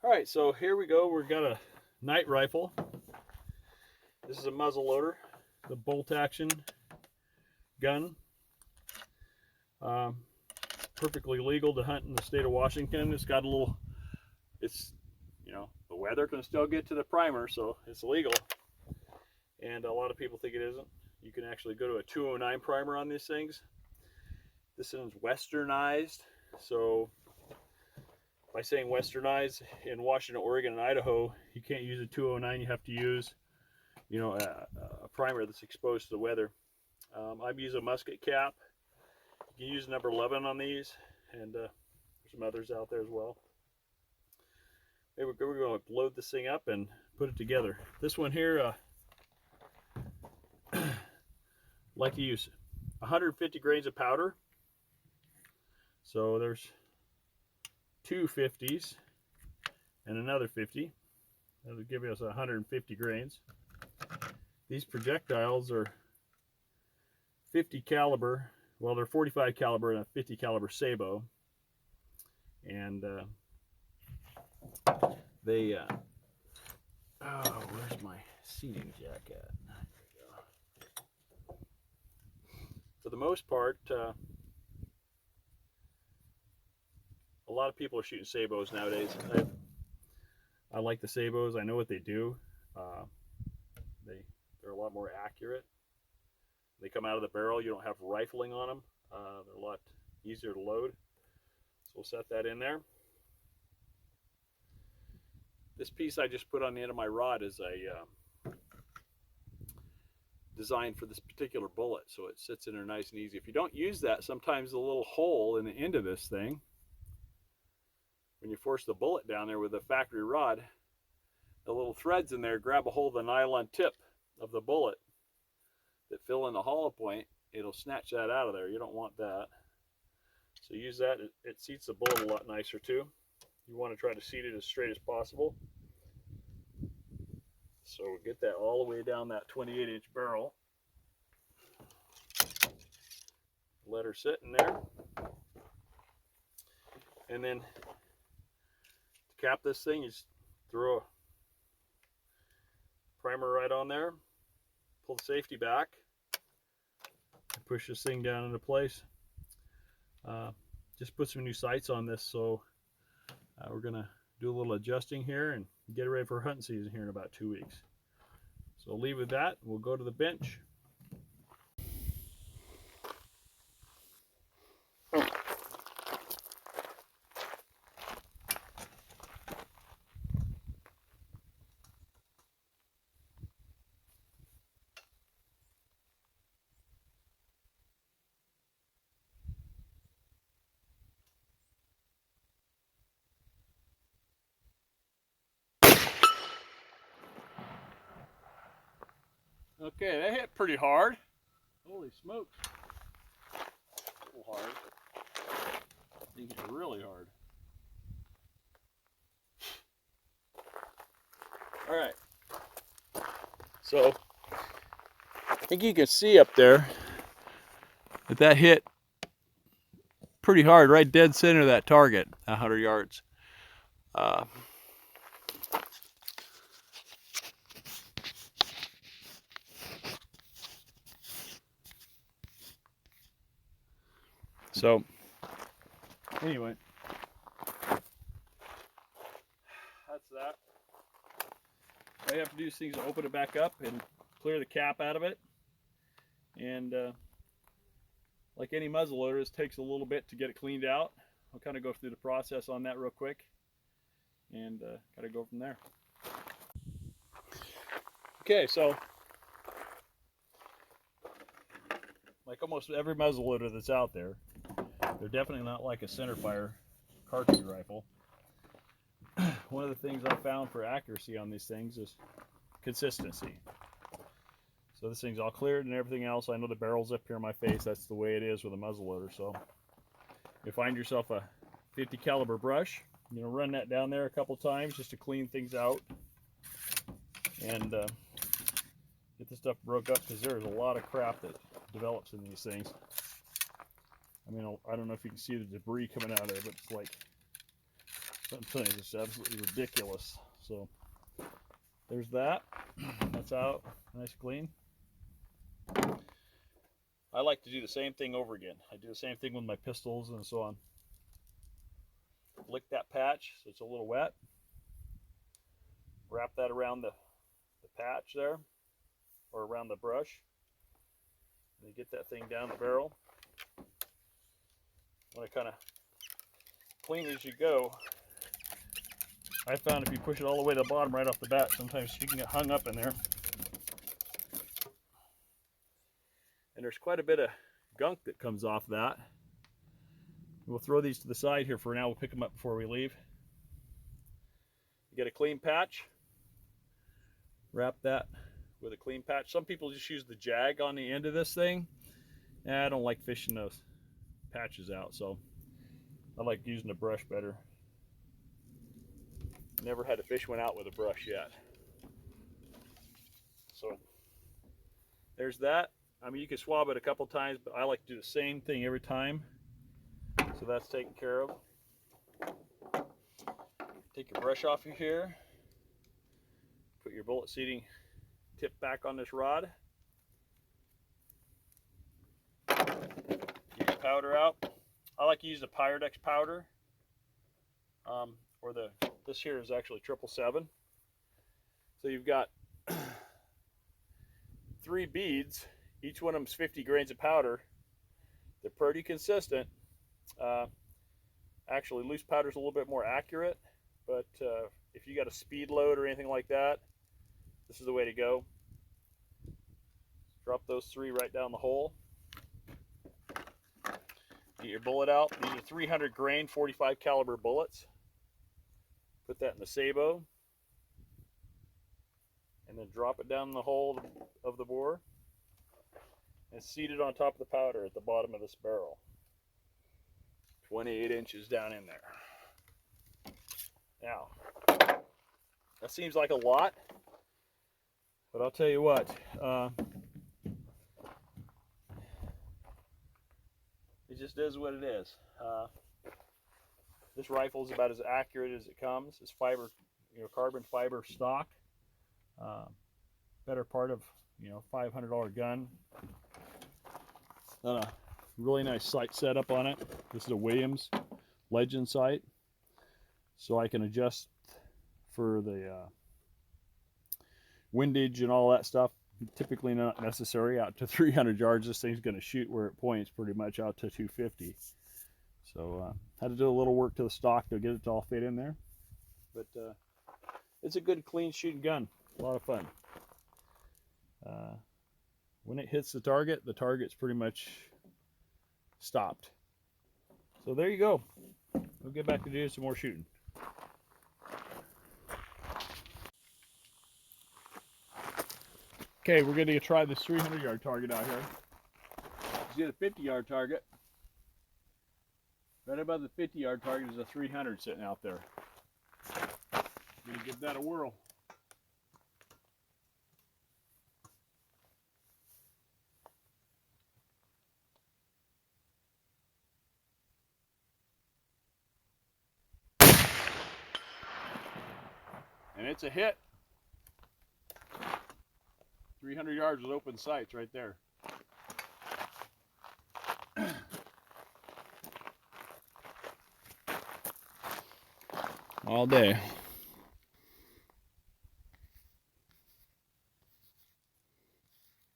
All right, so here we go. We've got a night rifle. This is a muzzleloader, the bolt action gun. Perfectly legal to hunt in the state of Washington. It's got a little, the weather can still get to the primer, so it's legal. And a lot of people think it isn't. You can actually go to a 209 primer on these things. This is westernized, so by saying westernized, in Washington, Oregon, and Idaho, you can't use a 209. You have to use, a primer that's exposed to the weather. I've used a musket cap. You can use number 11 on these, and there's some others out there as well. Maybe we're going to load this thing up and put it together. This one here, like to use 150 grains of powder. So there's two 50s and another 50. That'll give us 150 grains. These projectiles are 50 caliber. Well, they're 45 caliber and a 50 caliber sabot. And where's my seating jack at? There we go. For the most part, a lot of people are shooting sabots nowadays. I like the sabots. I know what they do. They're a lot more accurate. They come out of the barrel. You don't have rifling on them. They're a lot easier to load. So we'll set that in there. This piece I just put on the end of my rod is a designed for this particular bullet, so it sits in there nice and easy. If you don't use that, sometimes the little hole in the end of this thing, when you force the bullet down there with a factory rod, the little threads in there grab a hold of the nylon tip of the bullet that fill in the hollow point. It'll snatch that out of there. You don't want that. So use that. It seats the bullet a lot nicer too. You want to try to seat it as straight as possible. So we'll get that all the way down that 28-inch barrel. Let her sit in there. And then to cap this thing, you just throw a primer right on there. Pull the safety back. And push this thing down into place. Just put some new sights on this, so we're going to do a little adjusting here and get it ready for hunting season here in about 2 weeks. So I'll leave with that. We'll go to the bench. Okay, that hit pretty hard. Holy smokes. A little hard. I think it's really hard. All right. So, I think you can see up there that hit pretty hard, right dead center of that target, 100 yards. So, anyway, that's that. All you have to do is things open it back up and clear the cap out of it. And like any muzzleloader, this takes a little bit to get it cleaned out. I'll kind of go through the process on that real quick and kind of go from there. Okay, so like almost every muzzleloader that's out there, they're definitely not like a centerfire cartridge rifle. One of the things I found for accuracy on these things is consistency. So this thing's all cleared and everything else. I know the barrel's up here in my face. That's the way it is with a muzzleloader. So you find yourself a 50 caliber brush, run that down there a couple times just to clean things out and get the stuff broke up, because there's a lot of crap that develops in these things. I mean, I don't know if you can see the debris coming out of there, but it's like I'm telling you, it's absolutely ridiculous. So there's that. That's out, nice clean. I like to do the same thing over again. I do the same thing with my pistols and so on. Lick that patch so it's a little wet. Wrap that around the patch there, or around the brush. And you get that thing down the barrel. Want to kind of clean as you go. I found if you push it all the way to the bottom right off the bat, sometimes you can get hung up in there. And there's quite a bit of gunk that comes off that. We'll throw these to the side here for now. We'll pick them up before we leave. You get a clean patch. Wrap that with a clean patch. Some people just use the jag on the end of this thing. I don't like fishing those patches out, so I like using a brush better. Never had to fish one out with a brush yet. So there's that. I mean, you can swab it a couple times, but I like to do the same thing every time. So that's taken care of. Take your brush off your here. Put your bullet seating tip back on this rod. Get your powder out. I like to use the Pyrex powder, this here is actually 777. So you've got 3 beads. Each one of them is 50 grains of powder. They're pretty consistent. Actually, loose powder is a little bit more accurate, but if you got a speed load or anything like that, this is the way to go. Drop those 3 right down the hole. Get your bullet out. These are 300 grain 45 caliber bullets. Put that in the sabot, and then drop it down the hole of the bore and seat it on top of the powder at the bottom of this barrel. 28 inches down in there. Now, that seems like a lot, but I'll tell you what, it just is what it is. This rifle is about as accurate as it comes. It's fiber, carbon fiber stock. Better part of, $500 gun. Done a really nice sight setup on it. This is a Williams Legend sight, so I can adjust for the windage and all that stuff. Typically not necessary. Out to 300 yards, this thing's going to shoot where it points pretty much out to 250. So had to do a little work to the stock to get it to all fit in there, but it's a good clean shooting gun. A lot of fun. When it hits the target's pretty much stopped. So there you go. We'll get back to doing some more shooting. Okay, we're going to try this 300-yard target out here. Let's get a 50-yard target. Right above the 50-yard target is a 300 sitting out there. I'm going to give that a whirl. And it's a hit. 300 yards with open sights right there. All day.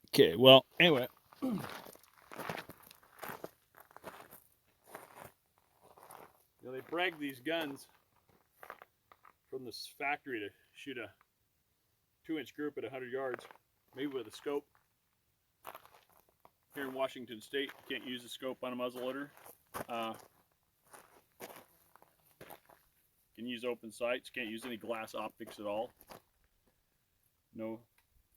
Okay, well, anyway. They brag these guns from this factory to shoot a 2-inch group at 100 yards, maybe with a scope. Here in Washington State, you can't use a scope on a muzzleloader. You can use open sights, can't use any glass optics at all. No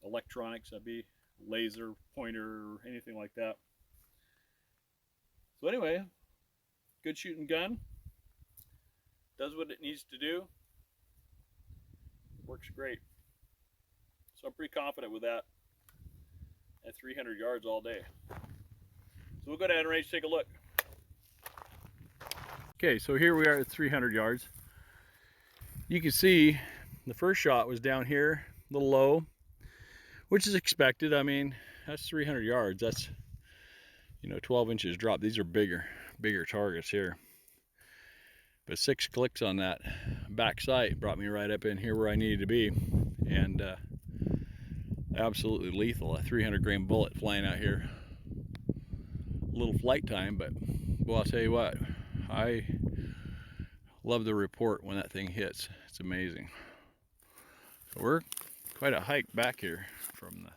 electronics, that'd be laser, pointer, or anything like that. So anyway, good shooting gun. Does what it needs to do. Works great. So I'm pretty confident with that at 300 yards all day. So we'll go down range, take a look. Okay, so here we are at 300 yards. you can see the first shot was down here, a little low, which is expected. I mean, that's 300 yards. That's, you know, 12 inches drop. These are bigger targets here. But 6 clicks on that back sight brought me right up in here where I needed to be. And absolutely lethal. A 300-grain bullet flying out here. A little flight time, but well, I'll tell you what, I love the report when that thing hits. It's amazing. So we're quite a hike back here from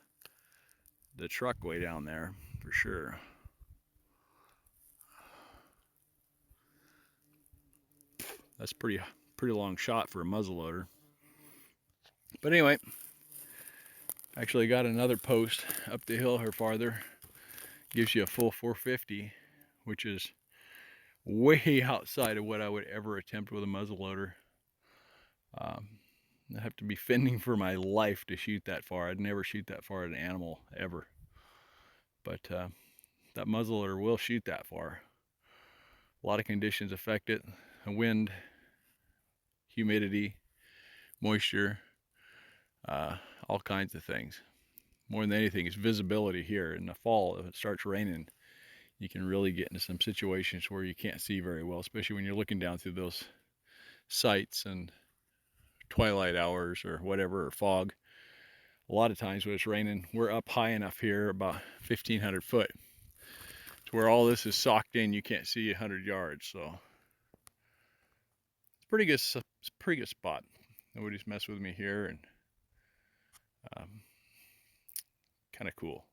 the truck way down there, for sure. That's pretty long shot for a muzzleloader. But anyway, actually got another post up the hill here farther. Gives you a full 450, which is way outside of what I would ever attempt with a muzzleloader. I have to be fending for my life to shoot that far. I'd never shoot that far at an animal, ever. But that muzzleloader will shoot that far. A lot of conditions affect it. Wind, humidity, moisture, all kinds of things. More than anything, it's visibility here. In the fall, if it starts raining, you can really get into some situations where you can't see very well, especially when you're looking down through those sights and twilight hours or whatever, or fog. A lot of times when it's raining, we're up high enough here, about 1,500 foot, to where all this is socked in. You can't see 100 yards, so it's pretty good. It's a pretty good spot. Nobody's messed with me here, and kind of cool.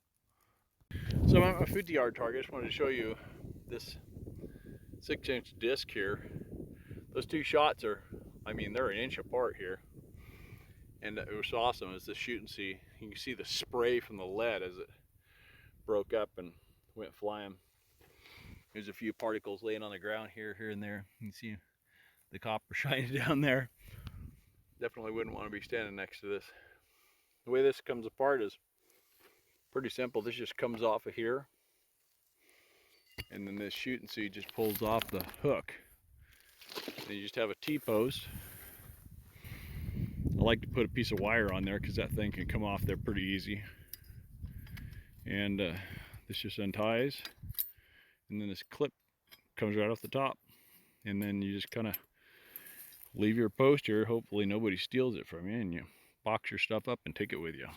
So I'm at my 50-yard target. I just wanted to show you this 6-inch disc here. Those two shots are, I mean, they're an inch apart here. And it was awesome as the shoot and see. You can see the spray from the lead as it broke up and went flying. There's a few particles laying on the ground here and there. You can see the copper shining down there. Definitely wouldn't want to be standing next to this. The way this comes apart is pretty simple. This just comes off of here, and then this shoot and see just pulls off the hook. And you just have a T-post. I like to put a piece of wire on there because that thing can come off there pretty easy. And this just unties, and then this clip comes right off the top. And then you just kind of leave your post here. Hopefully nobody steals it from you, and you box your stuff up and take it with you.